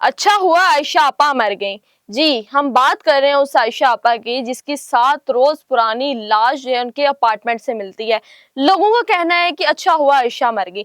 अच्छा हुआ आयशा आपा मर गई। जी, हम बात कर रहे हैं उस आयशा आपा की जिसकी 7 रोज पुरानी लाश जो है उनके अपार्टमेंट से मिलती है। लोगों का कहना है कि अच्छा हुआ आयशा मर गई।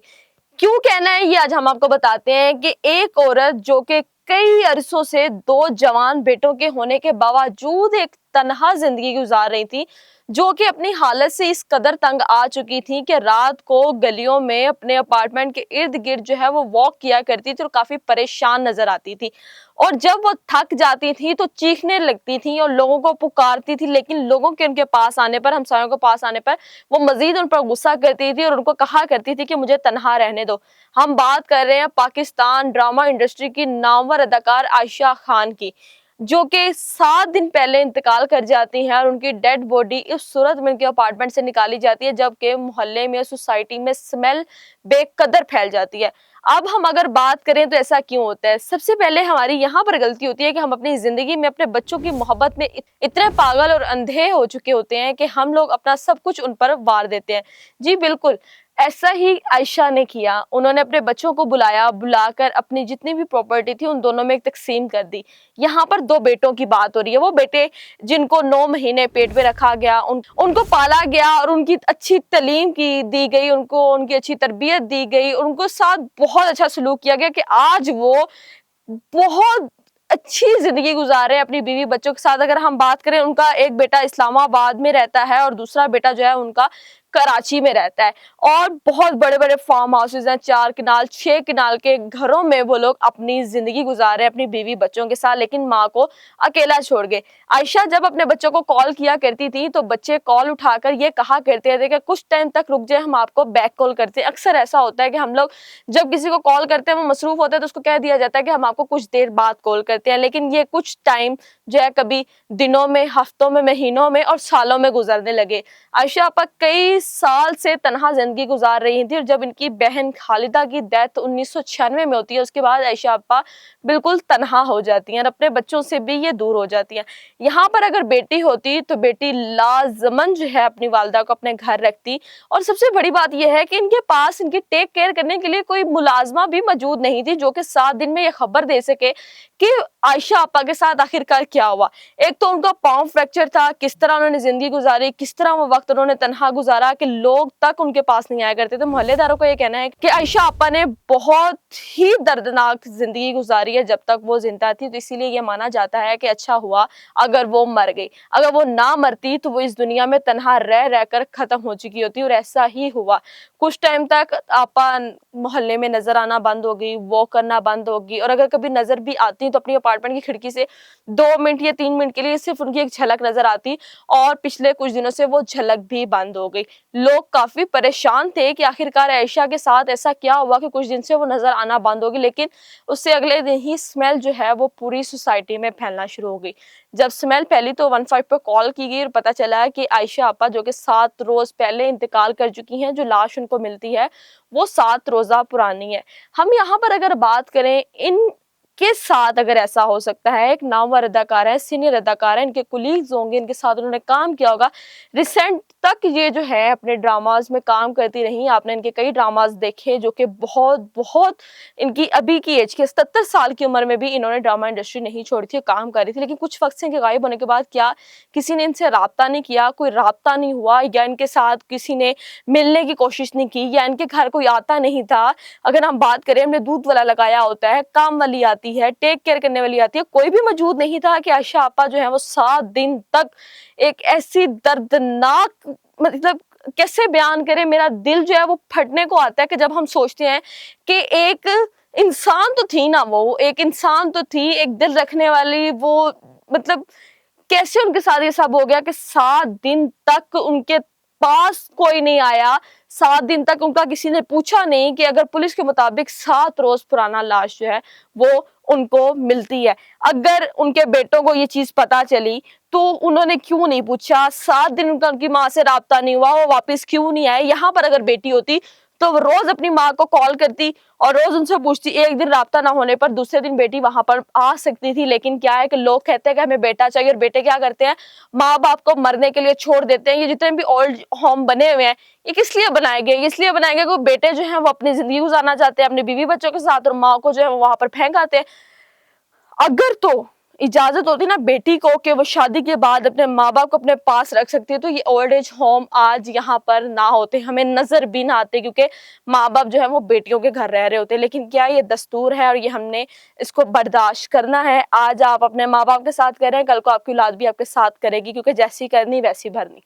क्यों कहना है ये आज हम आपको बताते हैं कि एक औरत जो कि कई अरसों से 2 जवान बेटों के होने के बावजूद एक तन्हा जिंदगी गुजार रही थी, जो कि अपनी हालत से इस कदर तंग आ चुकी थी कि रात को गलियों में अपने अपार्टमेंट के इर्द गिर्द जो है वो वॉक किया करती थी और काफी परेशान नजर आती थी। और जब वो थक जाती थी तो चीखने लगती थी और लोगों को पुकारती थी, लेकिन लोगों के उनके पास आने पर, हमसायों के पास आने पर वो मजीद उन पर गुस्सा करती थी और उनको कहा करती थी कि मुझे तन्हा रहने दो। हम बात कर रहे हैं पाकिस्तान ड्रामा इंडस्ट्री की नामवर अदाकार आयशा खान की, जो कि 7 दिन पहले इंतकाल कर जाती हैं और उनकी डेड बॉडी इस सूरत में उनके अपार्टमेंट से निकाली जाती है जबकि मोहल्ले में, सोसाइटी में स्मेल बेकदर फैल जाती है। अब हम अगर बात करें तो ऐसा क्यों होता है? सबसे पहले हमारी यहाँ पर गलती होती है कि हम अपनी जिंदगी में अपने बच्चों की मोहब्बत में इतने पागल और अंधे हो चुके होते हैं कि हम लोग अपना सब कुछ उन पर वार देते हैं। जी बिल्कुल, ऐसा ही आयशा ने किया। उन्होंने अपने बच्चों को बुलाकर अपनी जितनी भी प्रॉपर्टी थी उन दोनों में एक तकसीम कर दी। यहाँ पर 2 बेटों की बात हो रही है। वो बेटे जिनको 9 महीने पेट पे रखा गया, उनको पाला गया और उनकी अच्छी तालीम की दी गई, उनको उनकी अच्छी तरबियत दी गई, उनको साथ बहुत अच्छा सलूक किया गया कि आज वो बहुत अच्छी जिंदगी गुजार रहे हैं अपनी बीवी बच्चों के साथ। अगर हम बात करें, उनका एक बेटा इस्लामाबाद में रहता है और दूसरा बेटा जो है उनका कराची में रहता है और बहुत बड़े बड़े फार्म हाउसेज हैं, 4 किनाल 6 किनाल के घरों में वो लोग अपनी जिंदगी गुजार रहे हैं अपनी बीवी बच्चों के साथ, लेकिन माँ को अकेला छोड़ गए। आयशा जब अपने बच्चों को कॉल किया करती थी तो बच्चे कॉल उठाकर ये कहा करते थे कि कुछ टाइम तक रुक जाए, हम आपको बैक कॉल करते हैं। अक्सर ऐसा होता है कि हम लोग जब किसी को कॉल करते हैं वो मसरूफ होता है तो उसको कह दिया जाता है कि हम आपको कुछ देर बाद कॉल करते हैं, लेकिन ये कुछ टाइम जो है कभी दिनों में, हफ्तों में, महीनों में और सालों में गुजरने लगे। आयशा आपा कई साल से तन्हा जिंदगी गुजार रही थी और जब इनकी बहन खालिदा की डेथ 1996 में होती है, उसके बाद आयशा आपा बिल्कुल तन्हा हो जाती हैं और अपने बच्चों से भी ये दूर हो जाती हैं। यहाँ पर अगर बेटी होती तो बेटी लाजमन जो है अपनी वालदा को अपने घर रखती। और सबसे बड़ी बात यह है कि इनके पास इनकी टेक केयर करने के लिए कोई मुलाजमा भी मौजूद नहीं थी जो कि 7 दिन में ये खबर दे सके कि आयशा आपा के साथ आखिरकार क्या हुआ। एक तो उनका पांव फ्रैक्चर था, किस तरह उन्होंने जिंदगी गुजारी, किस तरह वो वक्त उन्होंने तन्हा गुजारा कि लोग तक उनके पास नहीं आया करते थे। मोहल्लेदारों को ये कहना है कि आयशा आपा ने बहुत ही दर्दनाक जिंदगी गुजारी है जब तक वो जिंदा थी, तो इसीलिए ये माना जाता है कि अच्छा हुआ अगर वो मर गई। अगर वो ना मरती तो वो इस दुनिया में तन्हा रह रहकर खत्म हो चुकी होती और ऐसा ही हुआ। कुछ टाइम तक आपा मोहल्ले में नजर आना बंद हो गई, वॉक करना बंद हो गई और अगर कभी नजर भी आती तो अपनी अपार्टमेंट की खिड़की से 2 मिनट या 3 मिनट के लिए सिर्फ उनकी एक झलक नजर आती और पिछले कुछ दिनों से वो झलक भी बंद हो गई। लोग काफी परेशान थे कि आखिरकार आयशा के साथ ऐसा क्या हुआ कि कुछ दिन से वो नजर आना बंद हो गई, लेकिन उससे अगले दिन ही स्मेल जो है वो पूरी सोसाइटी में फैलना शुरू हो गई। जब स्मेल फैली तो 15 पर कॉल की गई और पता चला कि आयशा आपा जो कि 7 रोज पहले इंतकाल कर चुकी हैं, जो लाश उनको मिलती है वो 7 रोजा पुरानी है। हम यहाँ पर अगर बात करें इन के साथ, अगर ऐसा हो सकता है, एक नामवर अदाकार है, सीनियर अदाकार है, इनके कुलीग्स होंगे, इनके साथ उन्होंने काम किया होगा। रिसेंट तक ये जो है अपने ड्रामाज में काम करती रही। आपने इनके कई ड्रामाज देखे जो कि बहुत बहुत इनकी अभी की एज के 77 साल की उम्र में भी इन्होंने ड्रामा इंडस्ट्री नहीं छोड़ी थी, काम कर रही थी। लेकिन कुछ वक्त से इनके गायब होने के बाद क्या किसी ने इनसे राब्ता नहीं किया, कोई राब्ता नहीं हुआ, या इनके साथ किसी ने मिलने की कोशिश नहीं की, या इनके घर कोई आता नहीं था। अगर हम बात करें, हमने दूध वाला लगाया होता है, काम वाली आती है, टेक केयर करने वाली आती है, कोई भी मौजूद नहीं था कि आयशा आपा जो है वो 7 दिन तक एक ऐसी दर्दनाक, मतलब कैसे बयान करें, मेरा दिल जो है वो फटने को आता है कि जब हम सोचते हैं कि एक इंसान तो थी ना, वो एक इंसान तो थी, एक दिल रखने वाली, वो मतलब कैसे उनके साथ ये सब हो गया कि 7 दिन तक उनके पास कोई नहीं आया। 7 दिन तक उनका किसी ने पूछा नहीं कि अगर पुलिस के मुताबिक 7 रोज पुराना लाश जो है वो उनको मिलती है, अगर उनके बेटों को ये चीज पता चली तो उन्होंने क्यों नहीं पूछा? 7 दिन उनका उनकी माँ से राब्ता नहीं हुआ, वो वापस क्यों नहीं आए? यहाँ पर अगर बेटी होती तो वो रोज अपनी माँ को कॉल करती और रोज उनसे पूछती। एक दिन राब्ता ना होने पर दूसरे दिन बेटी वहां पर आ सकती थी, लेकिन क्या है कि लोग कहते हैं कि हमें बेटा चाहिए और बेटे क्या करते हैं, माँ बाप को मरने के लिए छोड़ देते हैं। ये जितने भी ओल्ड होम बने हुए हैं ये किस लिए बनाए गए? इसलिए बनाए गए कि बेटे जो हैं वो अपनी जिंदगी गुजारना चाहते हैं अपने बीवी बच्चों के साथ और माँ को जो है वो वहां पर फेंक आते हैं। अगर तो इजाजत होती ना बेटी को कि वो शादी के बाद अपने माँ बाप को अपने पास रख सकती है, तो ये ओल्ड एज होम आज यहाँ पर ना होते, हमें नजर भी ना आते, क्योंकि माँ बाप जो है वो बेटियों के घर रह रहे होते। लेकिन क्या ये दस्तूर है और ये हमने इसको बर्दाश्त करना है? आज आप अपने माँ बाप के साथ कर रहे हैं, कल को आपकी औलाद भी आपके साथ करेगी, क्योंकि जैसी करनी वैसी भरनी।